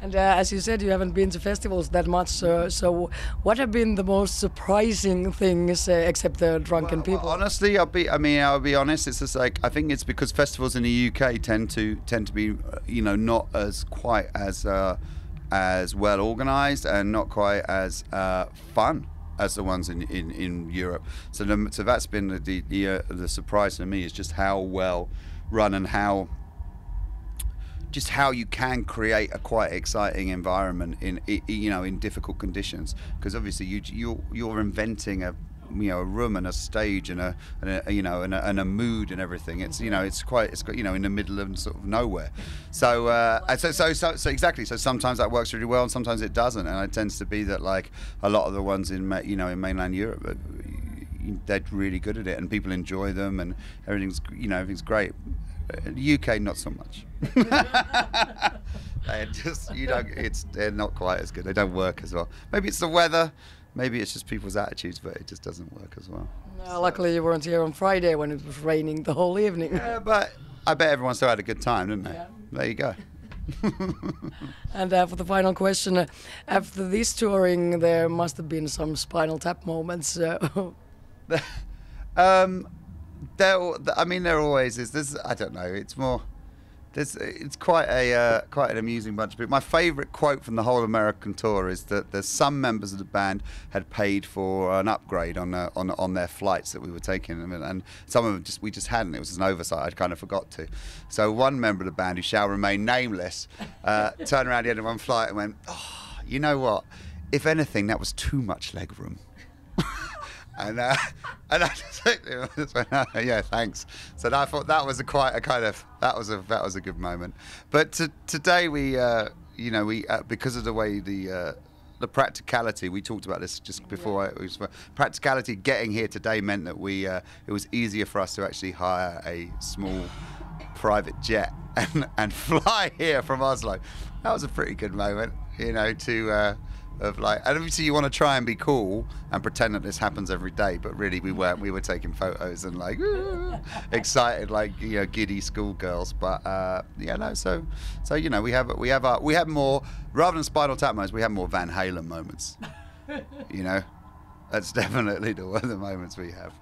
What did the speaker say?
And as you said, you haven't been to festivals that much. So what have been the most surprising things, except the drunken people? Well, honestly, I'll be honest. It's just like I think it's because festivals in the UK tend to be, not quite as well organised and not quite as fun as the ones in Europe. So that's been the surprise to me, is just how well run and how you can create a quite exciting environment in difficult conditions, because obviously you're inventing a room and a stage and a mood and everything. It's in the middle of sort of nowhere. So exactly. So sometimes that works really well, and sometimes it doesn't. And it tends to be that like a lot of the ones in mainland Europe, they're really good at it, and people enjoy them, and everything's great. The UK, not so much. They're not quite as good. They don't work as well. Maybe it's the weather. Maybe it's just people's attitudes, but it just doesn't work as well. Luckily, you weren't here on Friday when it was raining the whole evening. Yeah, but I bet everyone still had a good time, didn't they? Yeah. There you go. And for the final question, after this touring, there must have been some Spinal Tap moments. There always is. I don't know. It's more. It's quite an amusing bunch of people. My favourite quote from the whole American tour is that there's some members of the band had paid for an upgrade on their flights that we were taking, and some of them we just hadn't. It was an oversight. I kind of forgot to. So one member of the band, who shall remain nameless, turned around the end of one flight and went, "Oh, you know what? If anything, that was too much leg room." And I just went, oh, yeah, thanks. So I thought that was that was a good moment. But today we because of the way the practicality, we talked about this just before. Practicality getting here today meant that it was easier for us to actually hire a small private jet and fly here from Oslo. That was a pretty good moment, and obviously you want to try and be cool and pretend that this happens every day, but really we weren't. We were taking photos and excited giddy schoolgirls. But so we have more, rather than Spinal Tap moments, we have more Van Halen moments. That's definitely the moments we have.